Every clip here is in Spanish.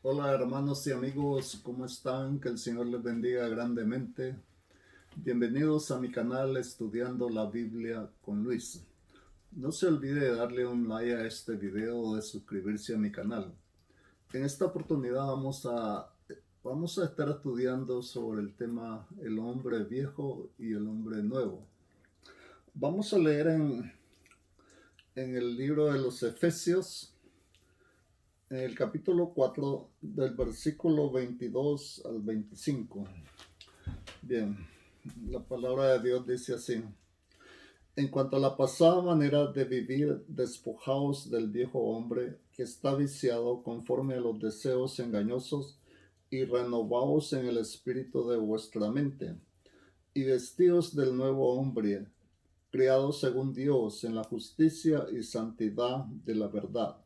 Hola hermanos y amigos, ¿cómo están? Que el Señor les bendiga grandemente. Bienvenidos a mi canal Estudiando la Biblia con Luis. No se olvide de darle un like a este video o de suscribirse a mi canal. En esta oportunidad vamos a estar estudiando sobre el tema el hombre viejo y el hombre nuevo. Vamos a leer en el libro de los Efesios, en el capítulo 4, del versículo 22 al 25. Bien, la palabra de Dios dice así: en cuanto a la pasada manera de vivir, despojaos del viejo hombre que está viciado conforme a los deseos engañosos y renovaos en el espíritu de vuestra mente y vestíos del nuevo hombre, criado según Dios en la justicia y santidad de la verdad,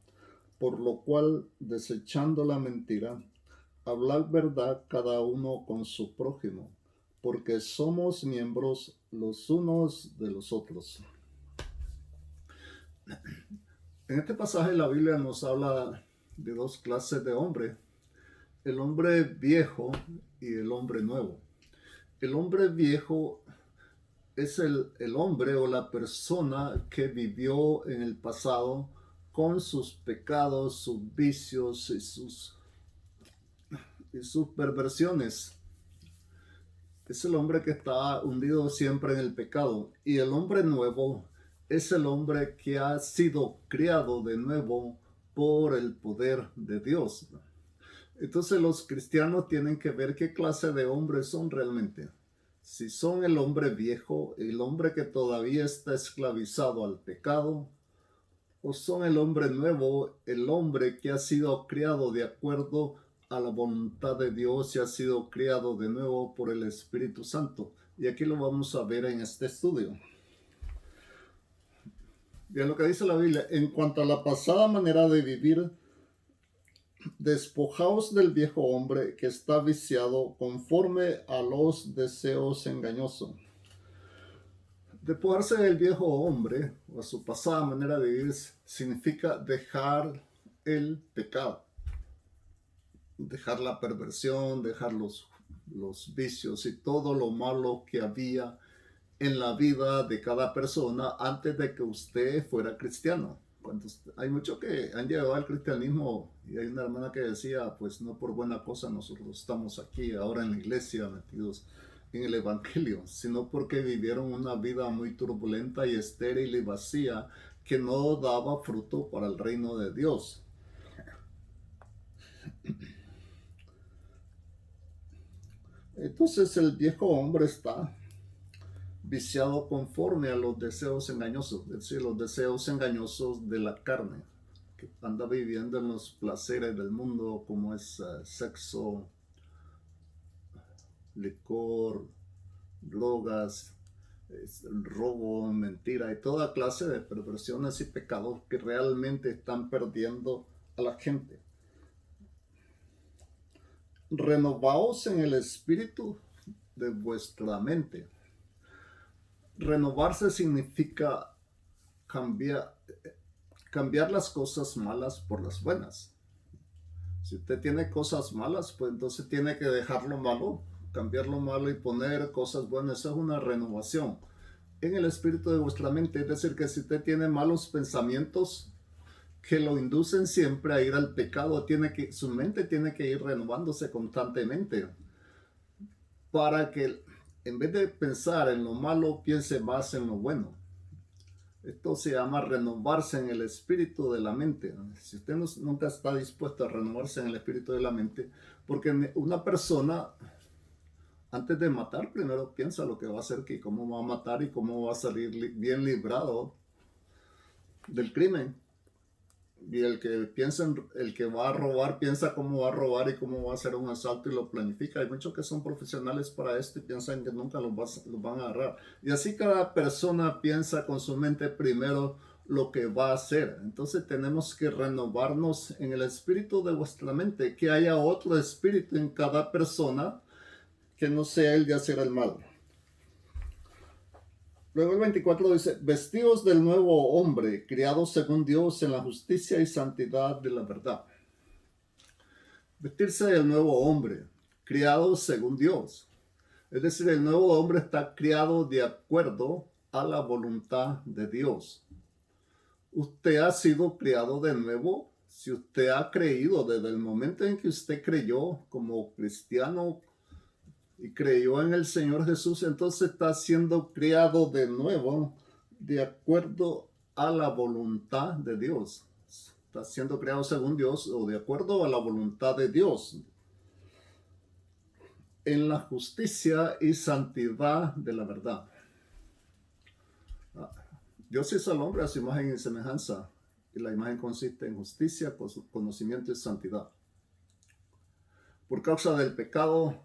por lo cual, desechando la mentira, hablad verdad cada uno con su prójimo, porque somos miembros los unos de los otros. En este pasaje la Biblia nos habla de dos clases de hombre: el hombre viejo y el hombre nuevo. El hombre viejo es el hombre o la persona que vivió en el pasado con sus pecados, sus vicios y sus perversiones. Es el hombre que está hundido siempre en el pecado. Y el hombre nuevo es el hombre que ha sido criado de nuevo por el poder de Dios. Entonces los cristianos tienen que ver qué clase de hombres son realmente. Si son el hombre viejo, el hombre que todavía está esclavizado al pecado, o son el hombre nuevo, el hombre que ha sido criado de acuerdo a la voluntad de Dios y ha sido criado de nuevo por el Espíritu Santo. Y aquí lo vamos a ver en este estudio. Bien, lo que dice la Biblia: en cuanto a la pasada manera de vivir, despojaos del viejo hombre que está viciado conforme a los deseos engañosos. Despojarse del viejo hombre o a su pasada manera de vivir significa dejar el pecado, dejar la perversión, dejar los vicios y todo lo malo que había en la vida de cada persona antes de que usted fuera cristiano. Hay muchos que han llegado al cristianismo, y hay una hermana que decía, pues no por buena cosa nosotros estamos aquí ahora en la iglesia metidos en el evangelio, sino porque vivieron una vida muy turbulenta y estéril y vacía que no daba fruto para el reino de Dios. Entonces el viejo hombre está viciado conforme a los deseos engañosos, es decir, los deseos engañosos de la carne, que anda viviendo en los placeres del mundo, como es sexo, licor, drogas, robo, mentira y toda clase de perversiones y pecados que realmente están perdiendo a la gente. Renovaos en el espíritu de vuestra mente. Renovarse significa cambiar las cosas malas por las buenas. Si usted tiene cosas malas, pues entonces tiene que dejar lo malo, cambiar lo malo y poner cosas buenas. Eso es una renovación en el espíritu de vuestra mente. Es decir, que si usted tiene malos pensamientos que lo inducen siempre a ir al pecado, su mente tiene que ir renovándose constantemente para que en vez de pensar en lo malo, piense más en lo bueno. Esto se llama renovarse en el espíritu de la mente. Si usted nunca está dispuesto a renovarse en el espíritu de la mente, porque una persona, antes de matar, primero piensa lo que va a hacer, que cómo va a matar y cómo va a salir bien librado del crimen. Y el que va a robar piensa cómo va a robar y cómo va a hacer un asalto y lo planifica. Hay muchos que son profesionales para esto y piensan que nunca los van a agarrar. Y así cada persona piensa con su mente primero lo que va a hacer. Entonces tenemos que renovarnos en el espíritu de vuestra mente, que haya otro espíritu en cada persona que no sea el de hacer el mal. Luego el 24 dice: vestidos del nuevo hombre, criados según Dios en la justicia y santidad de la verdad. Vestirse del nuevo hombre, criado según Dios. Es decir, el nuevo hombre está criado de acuerdo a la voluntad de Dios. Usted ha sido criado de nuevo si usted ha creído desde el momento en que usted creyó como cristiano y creyó en el Señor Jesús, entonces está siendo criado de nuevo de acuerdo a la voluntad de Dios. Está siendo creado según Dios o de acuerdo a la voluntad de Dios, en la justicia y santidad de la verdad. Dios hizo al hombre a su imagen y semejanza, y la imagen consiste en justicia, conocimiento y santidad. Por causa del pecado,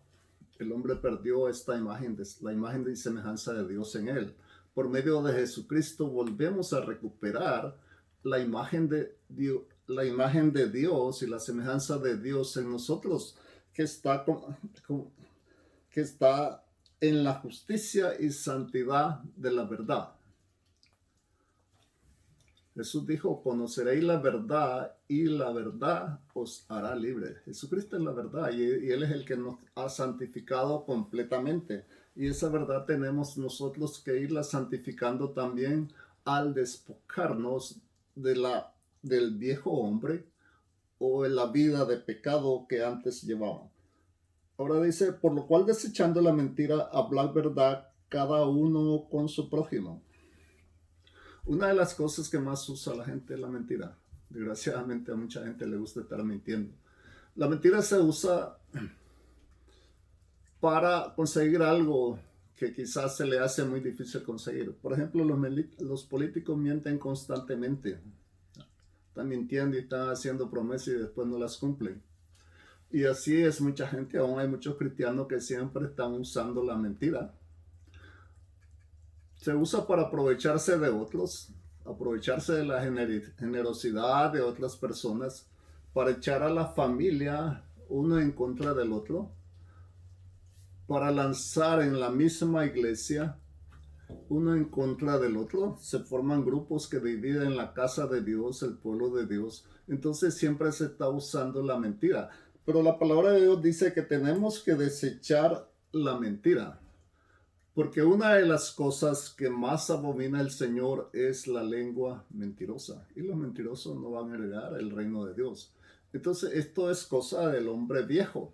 el hombre perdió esta imagen, la imagen y semejanza de Dios en él. Por medio de Jesucristo volvemos a recuperar la imagen de Dios y la semejanza de Dios en nosotros, que está en la justicia y santidad de la verdad. Jesús dijo, conoceréis la verdad y la verdad os hará libre. Jesucristo es la verdad y Él es el que nos ha santificado completamente. Y esa verdad tenemos nosotros que irla santificando también al despojarnos del viejo hombre o en la vida de pecado que antes llevábamos. Ahora dice, por lo cual desechando la mentira, hablar verdad cada uno con su prójimo. Una de las cosas que más usa la gente es la mentira. Desgraciadamente a mucha gente le gusta estar mintiendo. La mentira se usa para conseguir algo que quizás se le hace muy difícil conseguir. Por ejemplo, los políticos mienten constantemente. Están mintiendo y están haciendo promesas y después no las cumplen. Y así es mucha gente. Aún hay muchos cristianos que siempre están usando la mentira. Se usa para aprovecharse de otros, aprovecharse de la generosidad de otras personas, para echar a la familia uno en contra del otro, para lanzar en la misma iglesia uno en contra del otro. Se forman grupos que dividen la casa de Dios, el pueblo de Dios. Entonces siempre se está usando la mentira. Pero la palabra de Dios dice que tenemos que desechar la mentira. Porque una de las cosas que más abomina el Señor es la lengua mentirosa. Y los mentirosos no van a heredar el reino de Dios. Entonces esto es cosa del hombre viejo.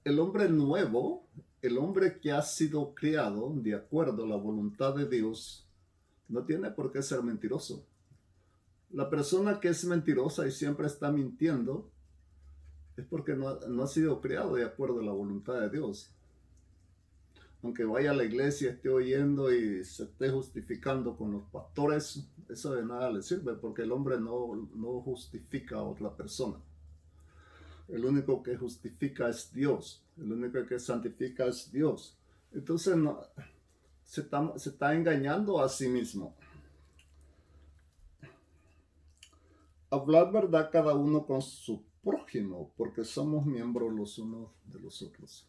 El hombre nuevo, el hombre que ha sido criado de acuerdo a la voluntad de Dios, no tiene por qué ser mentiroso. La persona que es mentirosa y siempre está mintiendo es porque no ha sido criado de acuerdo a la voluntad de Dios. Aunque vaya a la iglesia, esté oyendo y se esté justificando con los pastores, eso de nada le sirve, porque el hombre no justifica a otra persona. El único que justifica es Dios. El único que santifica es Dios. Entonces se está engañando a sí mismo. Hablar verdad cada uno con su prójimo, porque somos miembros los unos de los otros.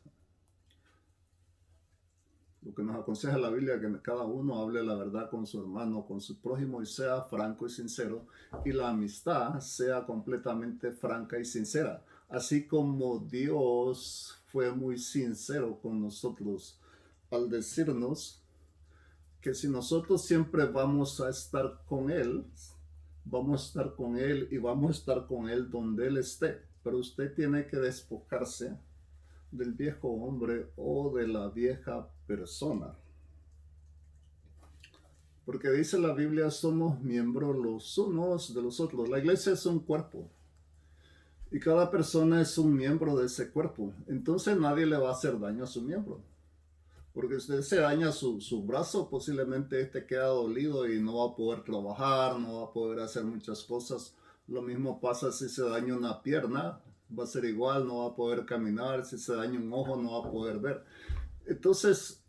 Lo que nos aconseja la Biblia es que cada uno hable la verdad con su hermano, con su prójimo, y sea franco y sincero, y la amistad sea completamente franca y sincera, así como Dios fue muy sincero con nosotros al decirnos que si nosotros siempre vamos a estar con Él, vamos a estar con Él y vamos a estar con Él donde Él esté, pero usted tiene que despojarse del viejo hombre o de la vieja persona. Porque dice la Biblia, somos miembros los unos de los otros. La iglesia es un cuerpo y cada persona es un miembro de ese cuerpo. Entonces nadie le va a hacer daño a su miembro. Porque usted se daña su brazo, posiblemente este queda dolido y no va a poder trabajar, no va a poder hacer muchas cosas. Lo mismo pasa si se daña una pierna, va a ser igual, no va a poder caminar. Si se daña un ojo, no va a poder ver. Entonces,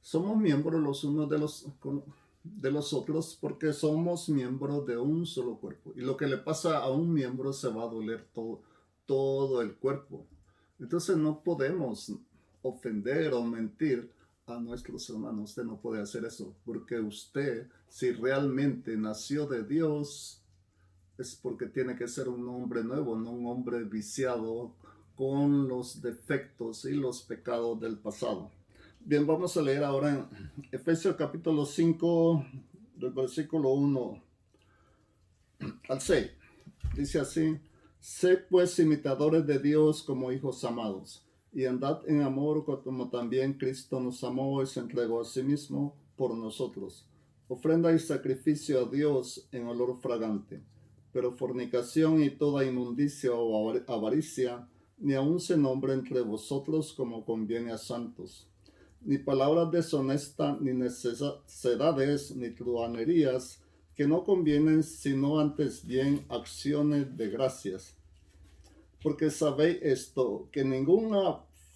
somos miembros los unos de los otros porque somos miembros de un solo cuerpo. Y lo que le pasa a un miembro se va a doler todo el cuerpo. Entonces no podemos ofender o mentir a nuestros hermanos. Usted no puede hacer eso, porque usted, si realmente nació de Dios, es porque tiene que ser un hombre nuevo, no un hombre viciado con los defectos y los pecados del pasado. Bien, vamos a leer ahora en Efesios capítulo 5, del versículo 1 al 6. Dice así: sed pues imitadores de Dios como hijos amados, y andad en amor como también Cristo nos amó y se entregó a sí mismo por nosotros, ofrenda y sacrificio a Dios en olor fragante. Pero fornicación y toda inmundicia o avaricia ni aun se nombre entre vosotros como conviene a santos, ni palabras deshonestas, ni necedades, ni truhanerías, que no convienen, sino antes bien acciones de gracias. Porque sabéis esto, que ningún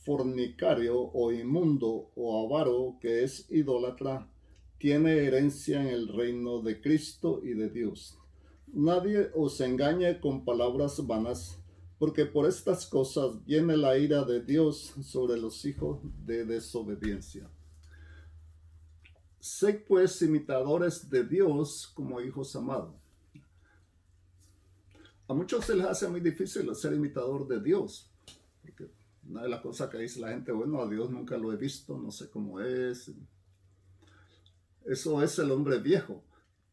fornicario o inmundo o avaro que es idólatra tiene herencia en el reino de Cristo y de Dios. Nadie os engañe con palabras vanas, porque por estas cosas viene la ira de Dios sobre los hijos de desobediencia. Sed pues imitadores de Dios como hijos amados. A muchos se les hace muy difícil ser imitador de Dios, porque una de las cosas que dice la gente, bueno, a Dios nunca lo he visto, no sé cómo es. Eso es el hombre viejo.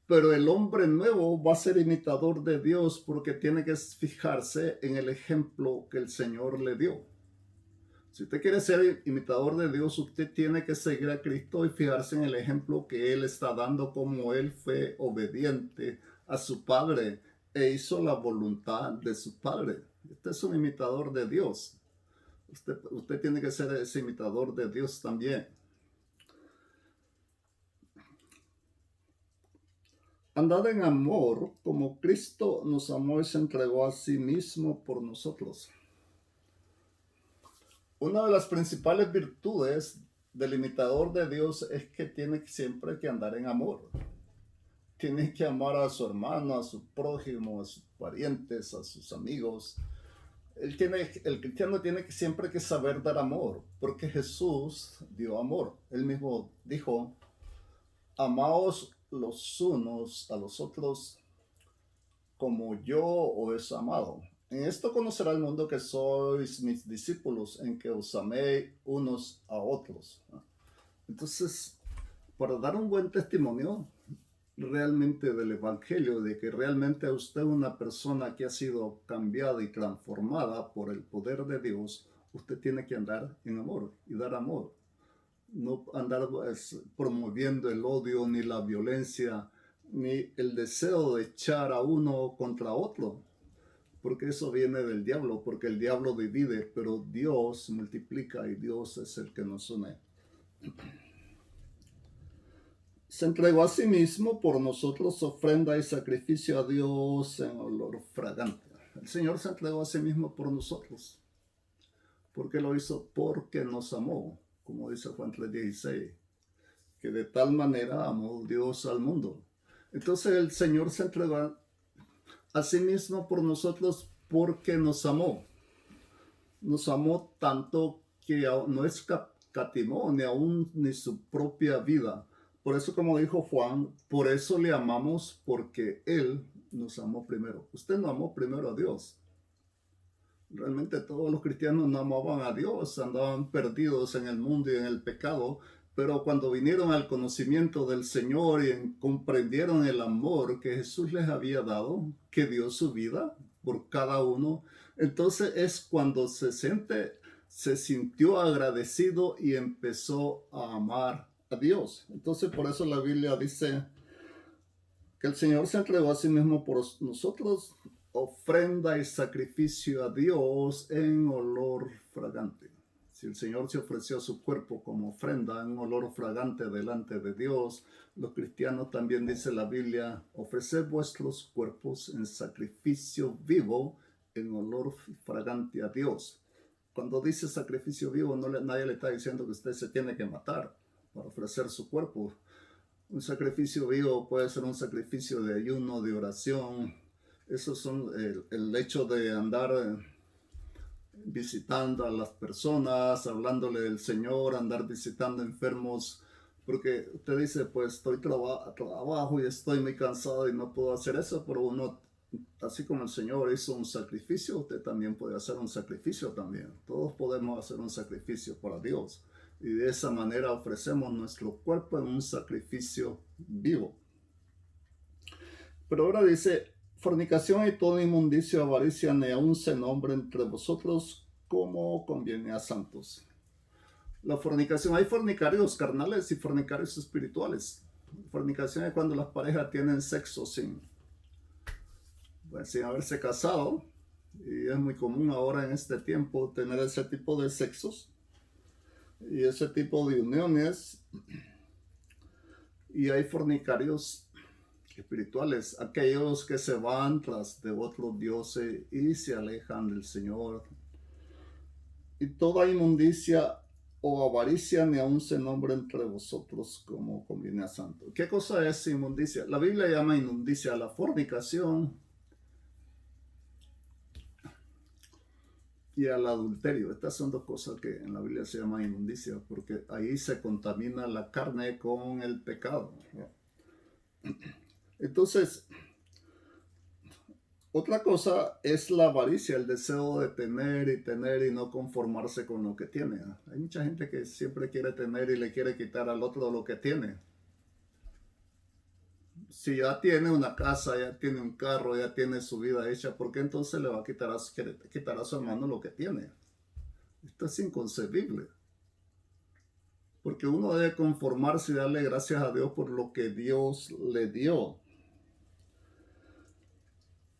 Pero el hombre nuevo va a ser imitador de Dios porque tiene que fijarse en el ejemplo que el Señor le dio. Si usted quiere ser imitador de Dios, usted tiene que seguir a Cristo y fijarse en el ejemplo que Él está dando, como Él fue obediente a su Padre e hizo la voluntad de su Padre. Usted es un imitador de Dios. Usted tiene que ser ese imitador de Dios también. Andad en amor como Cristo nos amó y se entregó a sí mismo por nosotros. Una de las principales virtudes del imitador de Dios es que tiene siempre que andar en amor. Tiene que amar a su hermano, a su prójimo, a sus parientes, a sus amigos. El cristiano tiene que siempre que saber dar amor, porque Jesús dio amor. Él mismo dijo: amaos los unos a los otros como yo os he amado. En esto conocerá el mundo que sois mis discípulos, en que os amé unos a otros. Entonces, para dar un buen testimonio realmente del Evangelio, de que realmente usted es una persona que ha sido cambiada y transformada por el poder de Dios, usted tiene que andar en amor y dar amor. No andar promoviendo el odio, ni la violencia, ni el deseo de echar a uno contra otro, porque eso viene del diablo, porque el diablo divide, pero Dios multiplica y Dios es el que nos une. Se entregó a sí mismo por nosotros, ofrenda y sacrificio a Dios en olor fragante. El Señor se entregó a sí mismo por nosotros. ¿Por qué lo hizo? Porque nos amó, como dice Juan 3:16, que de tal manera amó Dios al mundo. Entonces el Señor se entregó a sí mismo por nosotros porque nos amó. Nos amó tanto que no escatimó ni su propia vida. Por eso, como dijo Juan, por eso le amamos, porque Él nos amó primero. Usted no amó primero a Dios. Realmente todos los cristianos no amaban a Dios, andaban perdidos en el mundo y en el pecado, pero cuando vinieron al conocimiento del Señor y comprendieron el amor que Jesús les había dado, que dio su vida por cada uno, entonces es cuando se sintió agradecido y empezó a amar a Dios. Entonces por eso la Biblia dice que el Señor se entregó a sí mismo por nosotros, ofrenda y sacrificio a Dios en olor fragante. Si el Señor se ofreció su cuerpo como ofrenda en olor fragante delante de Dios, los cristianos también, dice la Biblia, ofreced vuestros cuerpos en sacrificio vivo en olor fragante a Dios. Cuando dice sacrificio vivo, nadie le está diciendo que usted se tiene que matar para ofrecer su cuerpo. Un sacrificio vivo puede ser un sacrificio de ayuno, de oración. Eso son el hecho de andar visitando a las personas, hablándole del Señor, andar visitando enfermos, porque usted dice, pues estoy trabajo y estoy muy cansado y no puedo hacer eso, pero uno Así como el Señor hizo un sacrificio, usted también puede hacer un sacrificio también. Todos podemos hacer un sacrificio para Dios. Y de esa manera ofrecemos nuestro cuerpo en un sacrificio vivo. Pero ahora dice, fornicación y toda inmundicia o avaricia ni aun se nombre entre vosotros como conviene a santos. La fornicación, hay fornicarios carnales y fornicarios espirituales. Fornicación es cuando las parejas tienen sexo sin haberse casado, y es muy común ahora en este tiempo tener ese tipo de sexos y ese tipo de uniones. Y hay fornicarios espirituales, aquellos que se van tras de otros dioses y se alejan del Señor. Y toda inmundicia o avaricia ni aun se nombra entre vosotros como conviene a santo. ¿Qué cosa es inmundicia? La Biblia llama inmundicia a la fornicación y al adulterio. Estas son dos cosas que en la Biblia se llama inmundicia, porque ahí se contamina la carne con el pecado. Entonces, otra cosa es la avaricia, el deseo de tener y no conformarse con lo que tiene. Hay mucha gente que siempre quiere tener y le quiere quitar al otro lo que tiene. Si ya tiene una casa, ya tiene un carro, ya tiene su vida hecha, ¿por qué entonces le va a quitar a su hermano lo que tiene? Esto es inconcebible. Porque uno debe conformarse y darle gracias a Dios por lo que Dios le dio.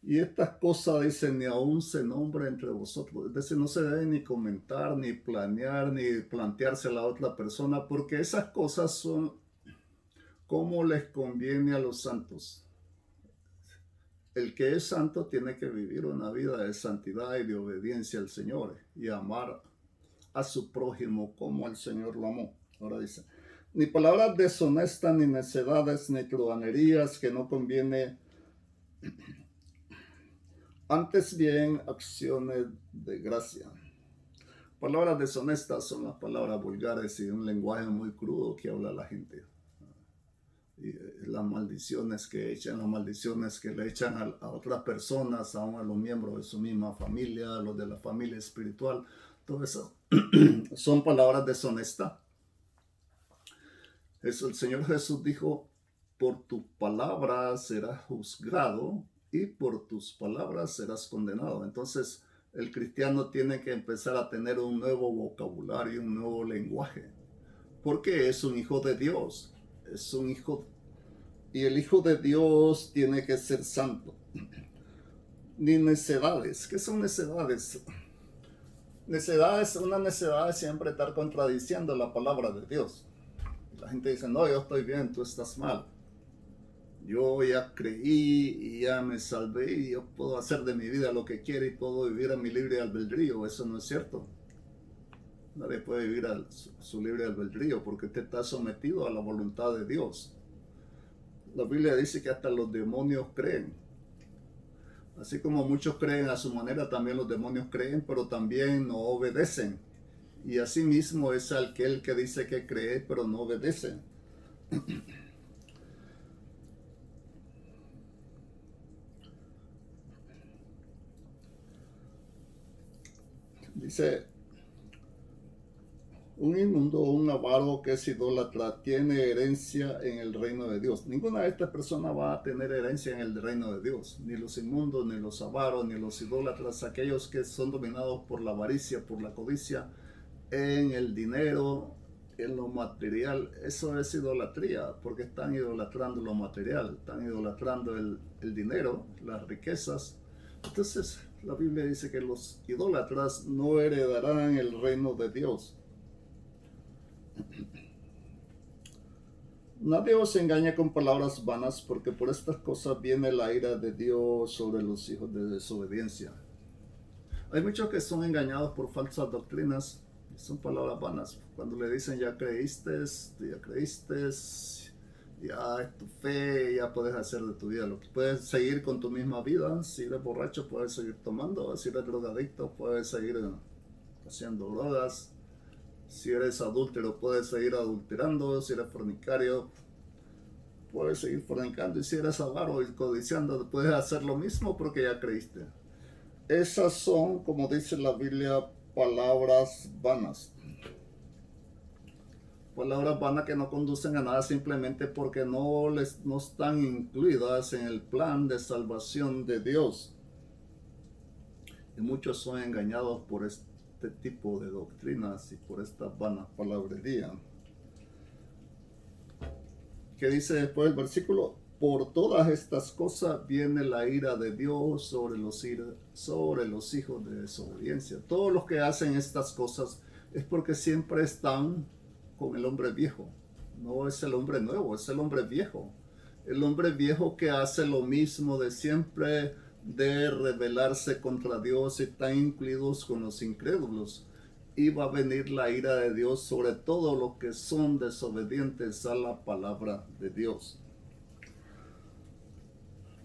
Y estas cosas, dicen, ni aún se nombra entre vosotros. Es decir, no se debe ni comentar, ni planear, ni plantearse a la otra persona, porque esas cosas son como les conviene a los santos. El que es santo tiene que vivir una vida de santidad y de obediencia al Señor y amar a su prójimo como el Señor lo amó. Ahora dice, ni palabras deshonestas, ni necedades, ni truhanerías que no conviene, antes bien acciones de gracia. Palabras deshonestas son las palabras vulgares y un lenguaje muy crudo que habla la gente. Y las maldiciones que echan, las maldiciones que le echan a otras personas, aún a los miembros de su misma familia, a los de la familia espiritual, todo eso son palabras deshonestas. Eso, el Señor Jesús dijo, por tu palabra serás juzgado y por tus palabras serás condenado. Entonces el cristiano tiene que empezar a tener un nuevo vocabulario, un nuevo lenguaje, porque es un hijo de Dios, es un hijo, y el hijo de Dios tiene que ser santo. Ni necedades. ¿Qué son necedades? Necedades, una necedad es siempre estar contradiciendo la palabra de Dios. La gente dice, no, yo estoy bien, tú estás mal. Yo ya creí y ya me salvé y yo puedo hacer de mi vida lo que quiera y puedo vivir a mi libre albedrío. Eso no es cierto. Nadie puede vivir a su libre albedrío porque usted está sometido a la voluntad de Dios. La Biblia dice que hasta los demonios creen. Así como muchos creen a su manera, también los demonios creen, pero también no obedecen. Y así mismo es aquel que dice que cree, pero no obedece. Dice, un inmundo o un avaro que es idólatra tiene herencia en el reino de Dios. Ninguna de estas personas va a tener herencia en el reino de Dios. Ni los inmundos, ni los avaros, ni los idólatras, aquellos que son dominados por la avaricia, por la codicia, en el dinero, en lo material. Eso es idolatría, porque están idolatrando lo material, están idolatrando el dinero, las riquezas. Entonces la Biblia dice que los idólatras no heredarán el reino de Dios. Nadie os engaña con palabras vanas, porque por estas cosas viene la ira de Dios sobre los hijos de desobediencia. Hay muchos que son engañados por falsas doctrinas, son palabras vanas. Cuando le dicen ya creíste, ya es tu fe, ya puedes hacer de tu vida lo que puedes seguir con tu misma vida. Si eres borracho, puedes seguir tomando. Si eres drogadicto, puedes seguir haciendo drogas. Si eres adúltero, puedes seguir adulterando. Si eres fornicario, puedes seguir fornicando, y si eres avaro y codiciando, puedes hacer lo mismo porque ya creíste. Esas son, como dice la Biblia, palabras vanas. Palabras vanas que no conducen a nada simplemente porque no están incluidas en el plan de salvación de Dios. Y muchos son engañados por este tipo de doctrinas y por esta vana palabrería. Que dice después el versículo: por todas estas cosas viene la ira de Dios sobre los hijos de desobediencia. Todos los que hacen estas cosas es porque siempre están con el hombre viejo. No es el hombre nuevo, es el hombre viejo. El hombre viejo que hace lo mismo de siempre, de rebelarse contra Dios, y están incluidos con los incrédulos. Y va a venir la ira de Dios sobre todos los que son desobedientes a la palabra de Dios.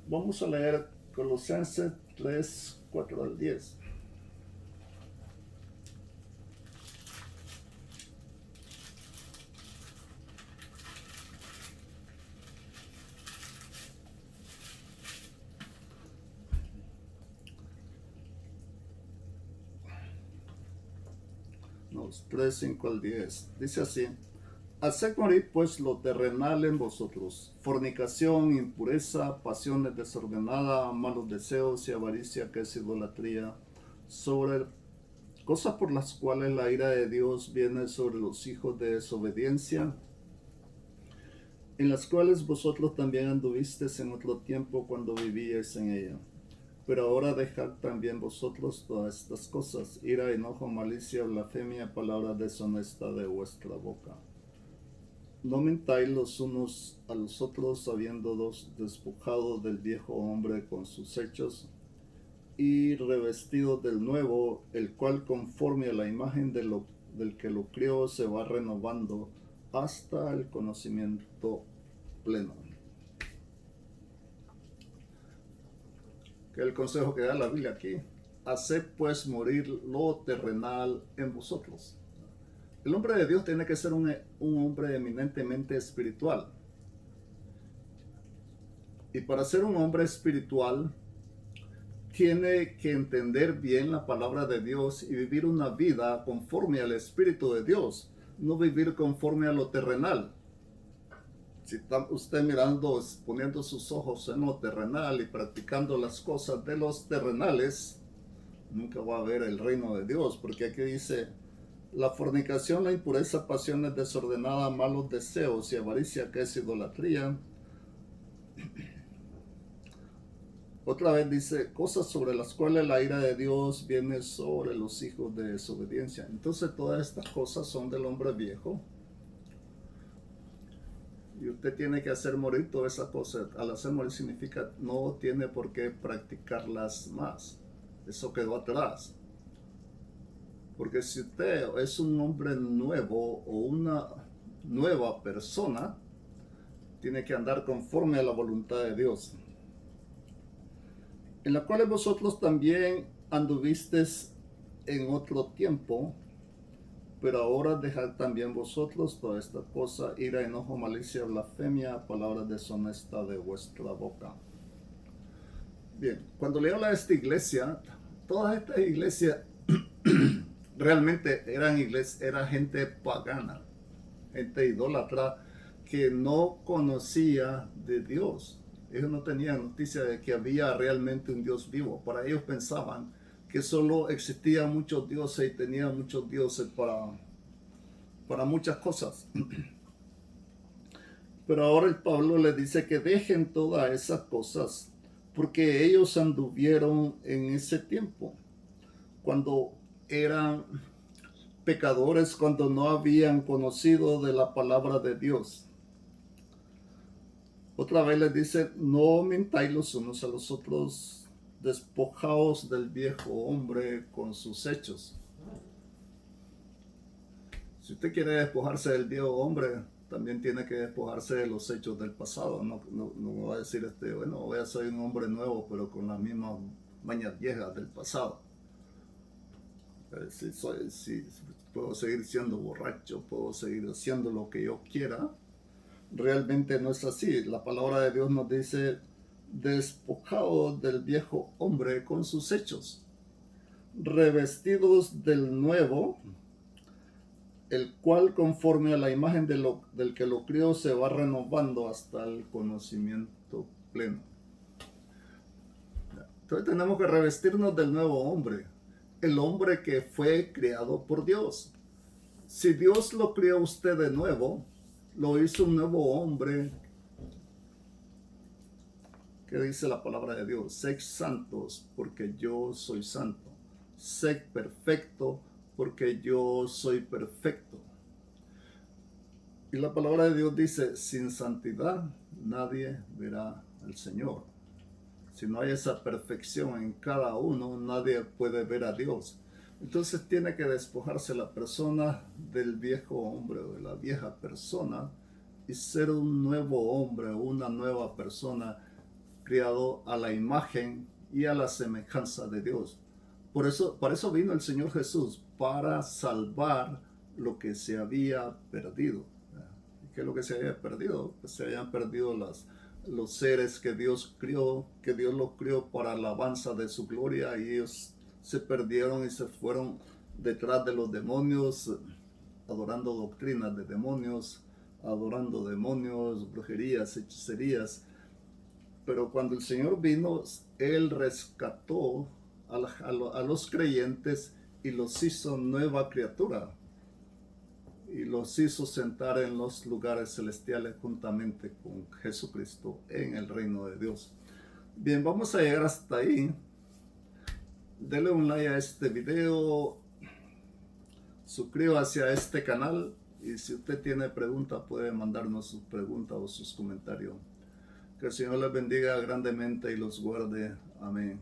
Vamos a leer Colosenses 3, 4 al 10. No, 3, 5 al 10. Dice así: haced morir pues lo terrenal en vosotros: fornicación, impureza, pasiones desordenadas, malos deseos y avaricia, que es idolatría, sobre cosas por las cuales la ira de Dios viene sobre los hijos de desobediencia, en las cuales vosotros también anduvisteis en otro tiempo cuando vivíais en ella. Pero ahora dejad también vosotros todas estas cosas: ira, enojo, malicia, blasfemia, palabra deshonesta de vuestra boca. No mentáis los unos a los otros, habiéndoos despojado del viejo hombre con sus hechos, y revestido del nuevo, el cual conforme a la imagen del que lo crió se va renovando hasta el conocimiento pleno. Que es el consejo que da la Biblia aquí: haced pues morir lo terrenal en vosotros. El hombre de Dios tiene que ser un hombre eminentemente espiritual. Y para ser un hombre espiritual, tiene que entender bien la palabra de Dios y vivir una vida conforme al Espíritu de Dios, no vivir conforme a lo terrenal. Si está usted mirando, poniendo sus ojos en lo terrenal y practicando las cosas de los terrenales, nunca va a ver el reino de Dios, porque aquí dice: la fornicación, la impureza, pasiones desordenadas, malos deseos y avaricia, que es idolatría. Otra vez dice: cosas sobre las cuales la ira de Dios viene sobre los hijos de desobediencia. Entonces todas estas cosas son del hombre viejo. Y usted tiene que hacer morir todas esas cosas. Al hacer morir significa no tiene por qué practicarlas más. Eso quedó atrás. Porque si usted es un hombre nuevo o una nueva persona, tiene que andar conforme a la voluntad de Dios, en la cual vosotros también anduvisteis en otro tiempo, pero ahora dejad también vosotros toda esta cosa: ira, enojo, malicia, blasfemia, palabras deshonestas de vuestra boca. Bien, cuando le habla a esta iglesia, todas estas iglesias realmente era gente pagana, gente idólatra que no conocía de Dios. Ellos no tenían noticia de que había realmente un Dios vivo. Para ellos pensaban que solo existían muchos dioses y tenían muchos dioses para muchas cosas. Pero ahora el Pablo les dice que dejen todas esas cosas, porque ellos anduvieron en ese tiempo, cuando eran pecadores, cuando no habían conocido de la palabra de Dios. Otra vez les dice: no mintáis los unos a los otros, despojaos del viejo hombre con sus hechos. Si usted quiere despojarse del viejo hombre, también tiene que despojarse de los hechos del pasado. No va a decir bueno, voy a ser un hombre nuevo, pero con las mismas mañas viejas del pasado. Si puedo seguir siendo borracho, puedo seguir haciendo lo que yo quiera, realmente no es así. La palabra de Dios nos dice, despojados del viejo hombre con sus hechos, revestidos del nuevo, el cual conforme a la imagen del que lo crió se va renovando hasta el conocimiento pleno. Entonces tenemos que revestirnos del nuevo hombre, el hombre que fue creado por Dios. Si Dios lo crió a usted de nuevo, lo hizo un nuevo hombre. ¿Qué dice la palabra de Dios? Sed santos porque yo soy santo. Sed perfecto porque yo soy perfecto. Y la palabra de Dios dice, sin santidad nadie verá al Señor. Si no hay esa perfección en cada uno, nadie puede ver a Dios. Entonces tiene que despojarse la persona del viejo hombre o de la vieja persona y ser un nuevo hombre, una nueva persona criado a la imagen y a la semejanza de Dios. Por eso vino el Señor Jesús, para salvar lo que se había perdido. ¿Qué es lo que se había perdido? Pues se habían perdido los seres que Dios crió, que Dios los crió para alabanza de su gloria, y ellos se perdieron y se fueron detrás de los demonios, adorando doctrinas de demonios, adorando demonios, brujerías, hechicerías. Pero cuando el Señor vino, Él rescató a los creyentes y los hizo nueva criatura. Y los hizo sentar en los lugares celestiales juntamente con Jesucristo en el reino de Dios. Bien, vamos a llegar hasta ahí. Dele un like a este video, suscríbase a este canal, y si usted tiene preguntas puede mandarnos sus preguntas o sus comentarios. Que el Señor les bendiga grandemente y los guarde. Amén.